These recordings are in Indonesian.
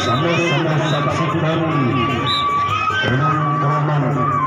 sama-sama saksikan dengan kemenangan.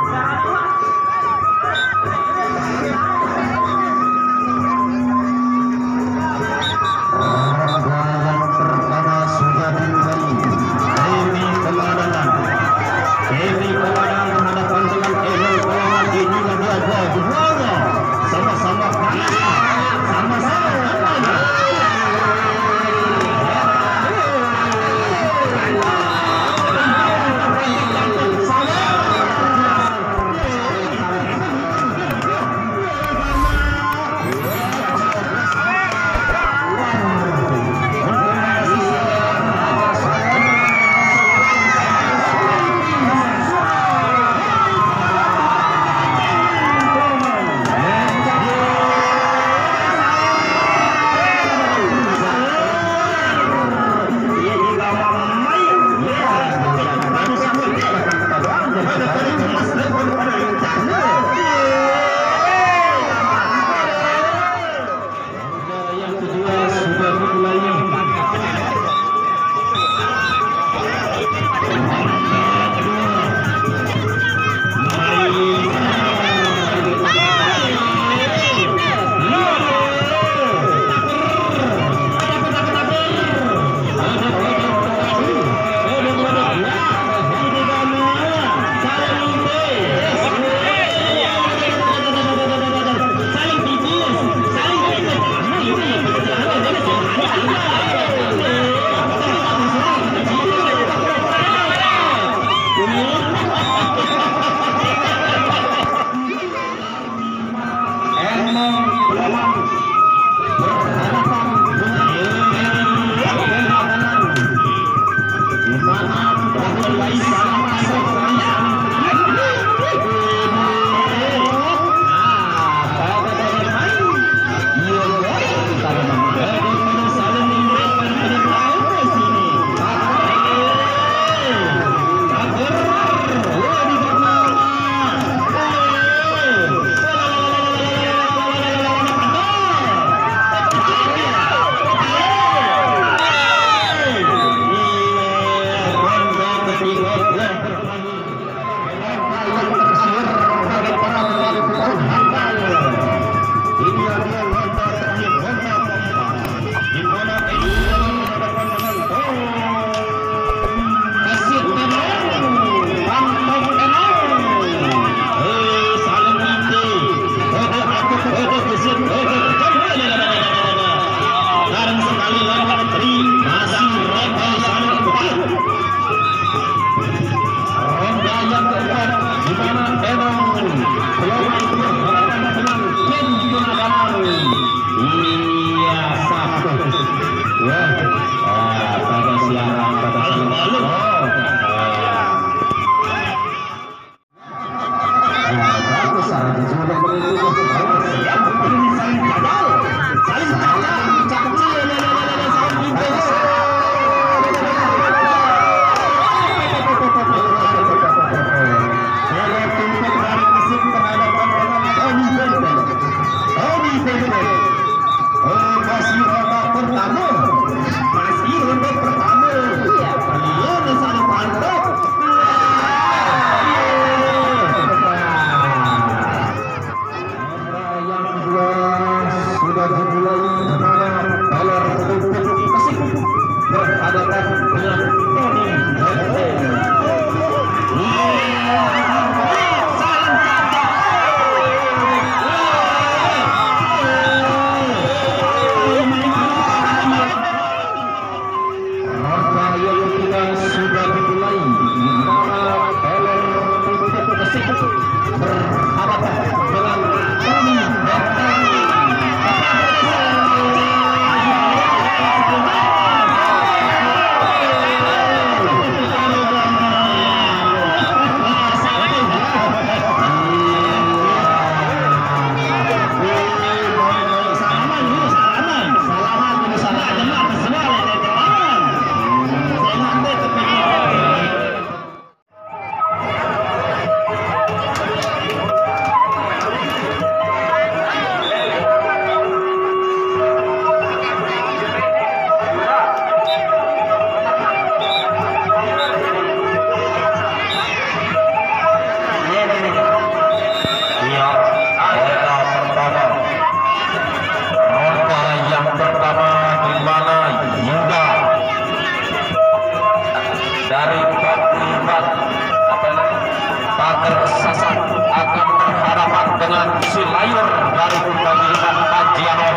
akan berhadapan dengan si Layur dari pemilihan Pajianon.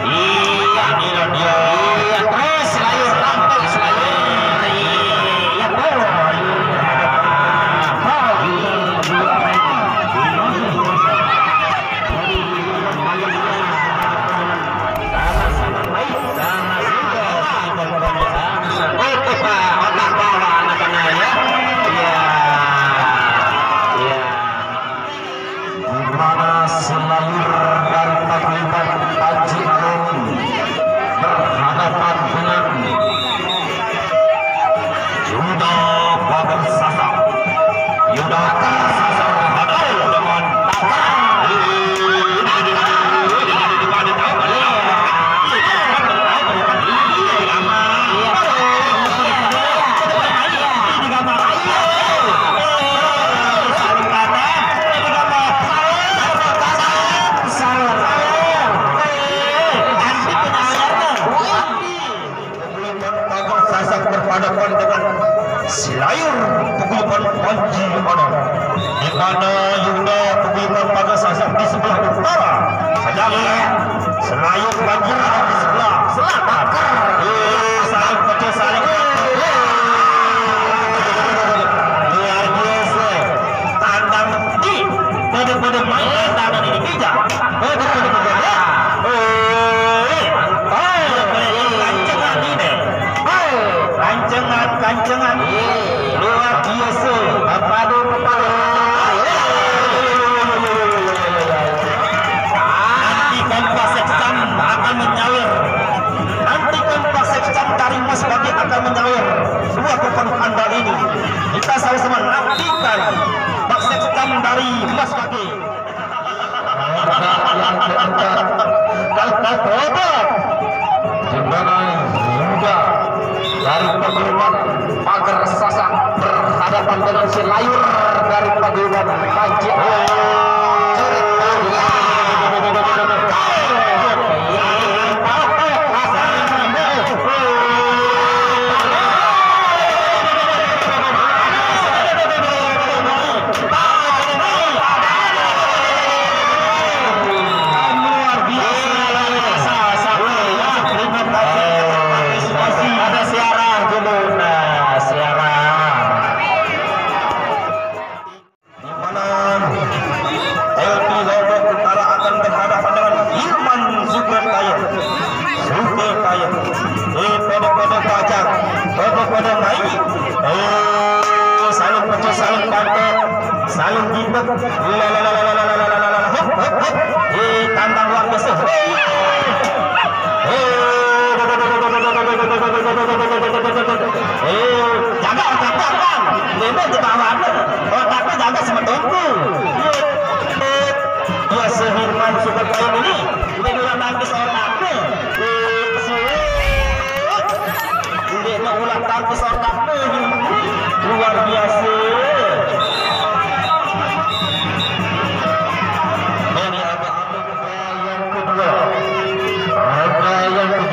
Iya, inilah dia. Iya, terus si Layur tampil si Layur. Iya, sama-sama baik, sama-sama. Oke Pak, otak bawah anak-anak ya. Iya, iya. Dimana Selayur dari pemilihan Pajianon berhadapan dengan Yuda Bagasasa. Yuda Bagasasa berhadapan dengan berhadapan dengan Selayur paguyuban Pajianon, di mana Yuda paguyuban Bagasasa di sebelah utara, sedangkan Selayur Pajianon di sebelah selatan. Saling pecah saling luar biasa. Tandang di pada main tangan ini bijak. Pada kancengan luar biasa. Padu nantikan Pak Seksan akan menyawir. Nantikan Pak Seksan dari Mas Bagi akan menyawir dua kepenuh anda ini. Kita sama-sama nantikan Pak Seksan dari Mas Bagi. Dari paguyuban Bagasasa berhadapan dengan si Layur dari paguyuban Pajianon. Saling gimbet, tantang luar biasa. Jaga otaknya kan, memang di bawah otaknya jaga sama tungku. Ya sehirman super kain ini, udah dua tangkis otaknya. Udah ulang tangkis otaknya, luar biasa. Yang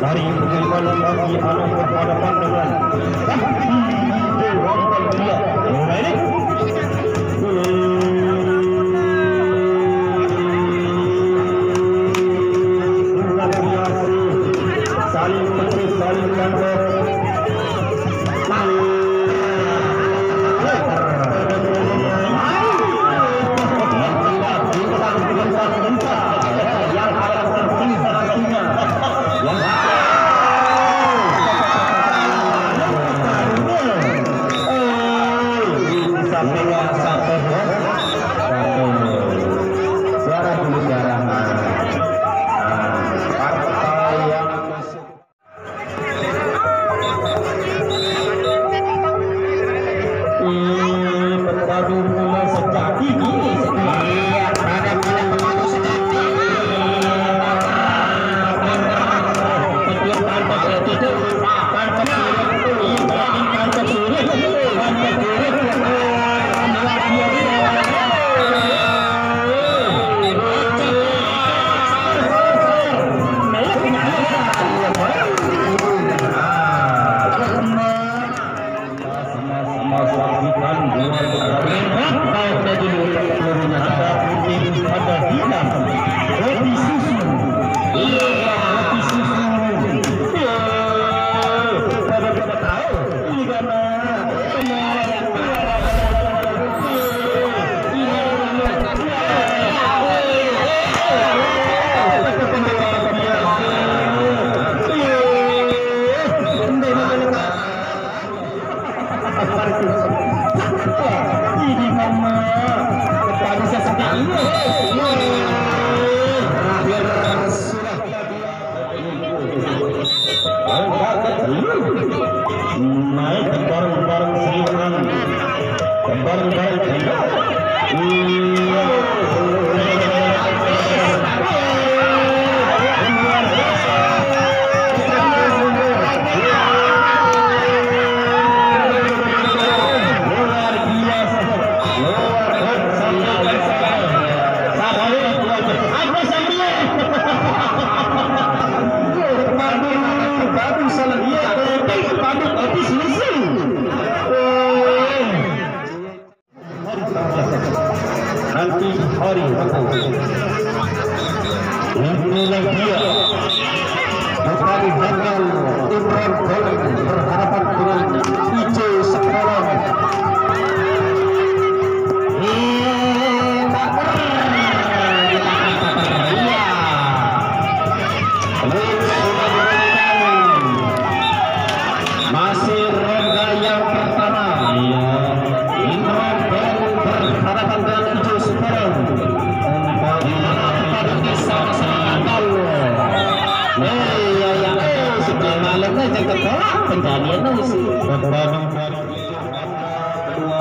Dari bagaimana bagi anak berhadapan dengan saling petri, saling kantor. Naik bareng-bareng Sriwan, bareng-bareng nanti hari Rabu. Inilah dia Bupati Jenderal Imran Bolong berhadapan dengan Ijo Sekarang. Masih ronde yang pertama. Imran Bolong berhadapan dengan Ijo Sekarang. Malamnya jaga tolak penjadian sih.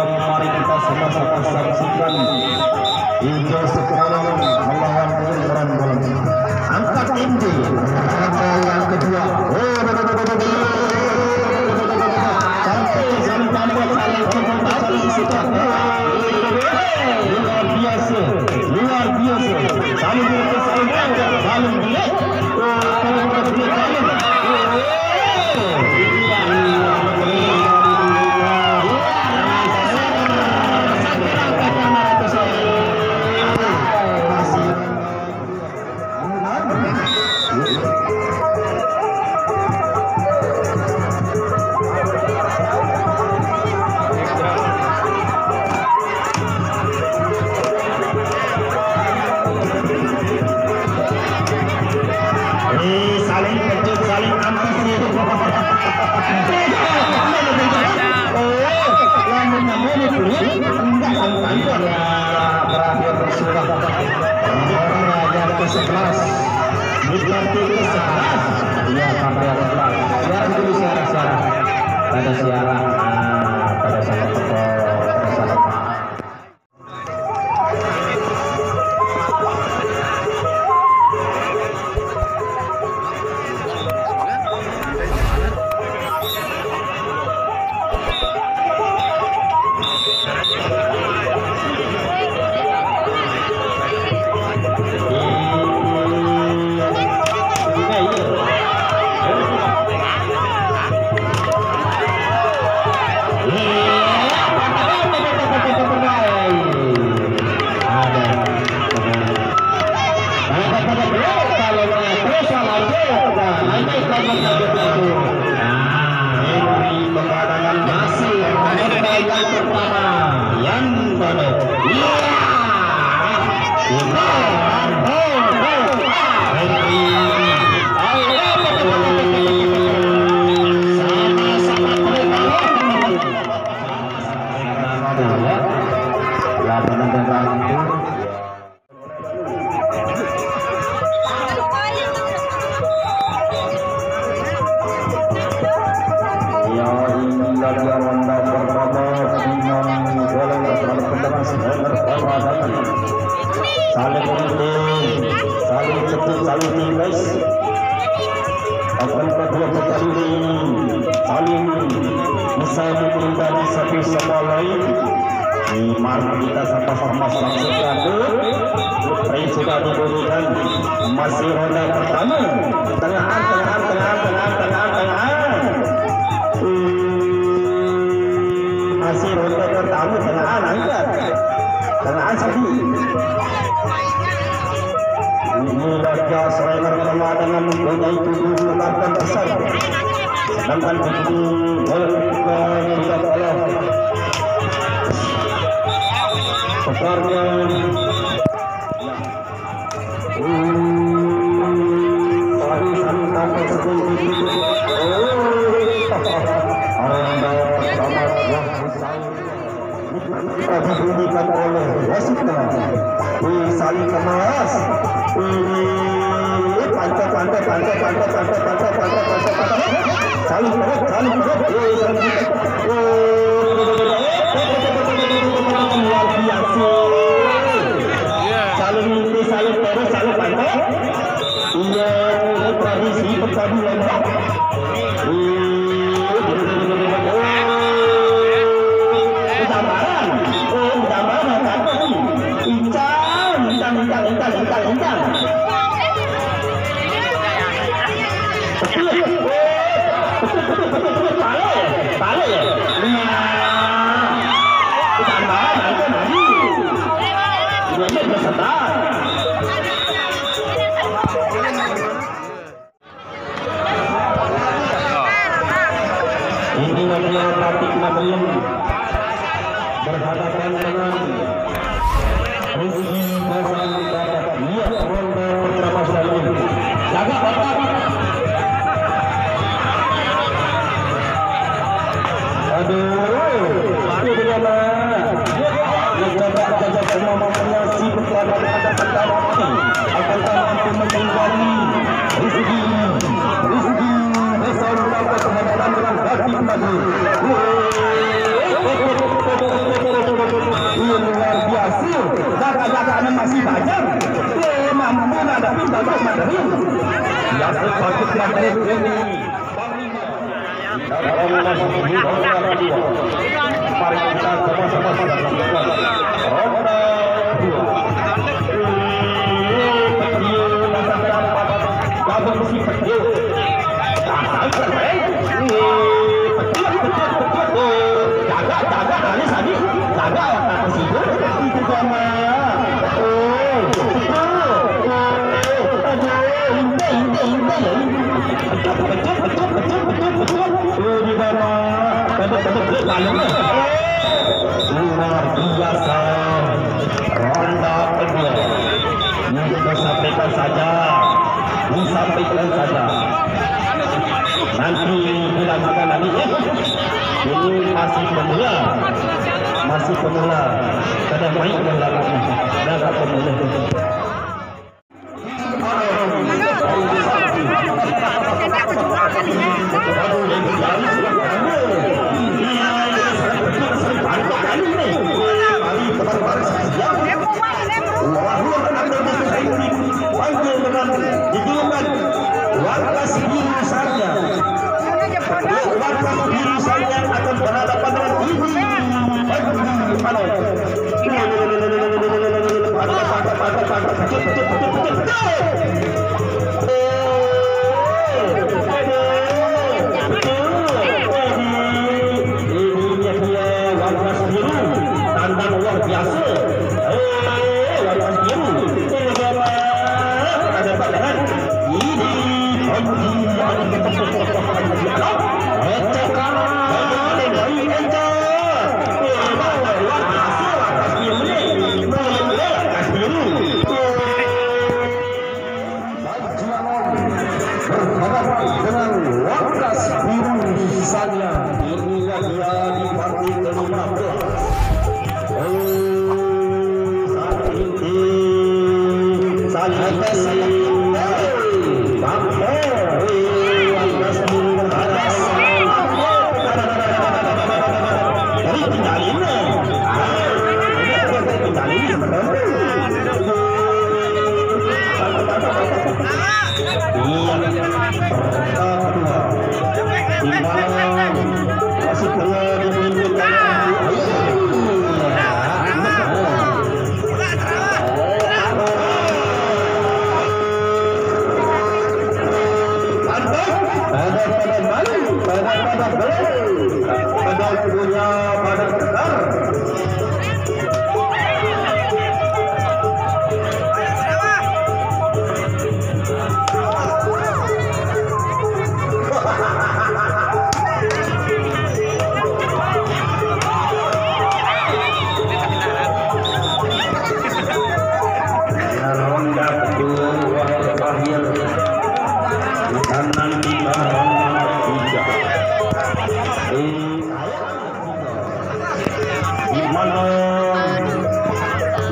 Mari kita sama-sama saksikan Ijo Sekarang melawan Imran Bolong. Angkat tinggi yang kedua. Luar biasa. Saling dia. Pada siaran pada saat mari kita sama-sama saksikan Putri sudah diberikan masih ronde pertama tengahan masih ronde pertama tengahan angkat tengahan sapi inilah dia striker pertama dengan mempunyai tubuh kekuatan besar sedangkan gol tidak boleh pekarnya dibunyikan oleh wasitnya saling kemas pantai saling luar biasa saling pantai iya tradisi perpaduan Balik ya? ini peserta. Ini adalah Batik Magelang berhadapan dengan Rizky Hasan dapat lihat ronde pertama sekali. Jaga otak. Aduh, itu dia mah. Jaga semua mampunya si berada pada pertama ini. Apakah mampu menghindari Rizky Hasan dapat berhadapan dengan Batik Magelang. Luar biasa, jaga-jagaan masih banyak. Mampu menghadapi Batik Magelang. Biasa Batik Magelang ini. Mari kita sama-sama lakukan ronde kedua. Gabung si petil. Jaga hari tadi, jaga otak tersebut itu sama. Luar biasa ronde kedua. Kita sampaikan saja, nanti dilanjutkan lagi ya. Ini masih pemula, kada main dalam pemula. Warkas biru saja akan berhadapan dengan tandang luar biasa. Warkas biru dengan Warkas biru saja. Inilah dia di partai ke-15.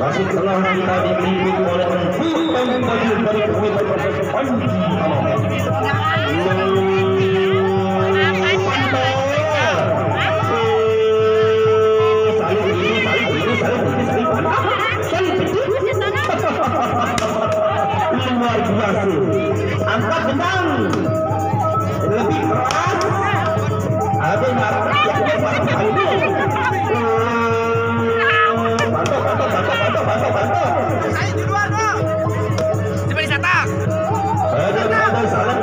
Masih telah kita dipimpin oleh bukan baju dari Komite Panji. Luar biasa. Angkat benang lebih keras. Ada yang Saya di luar, Bang. Coba disatak. Ada salah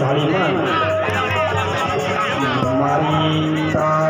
saliman. Mari kita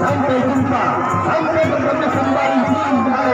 Sampai jumpa, sampai bertemu kembali di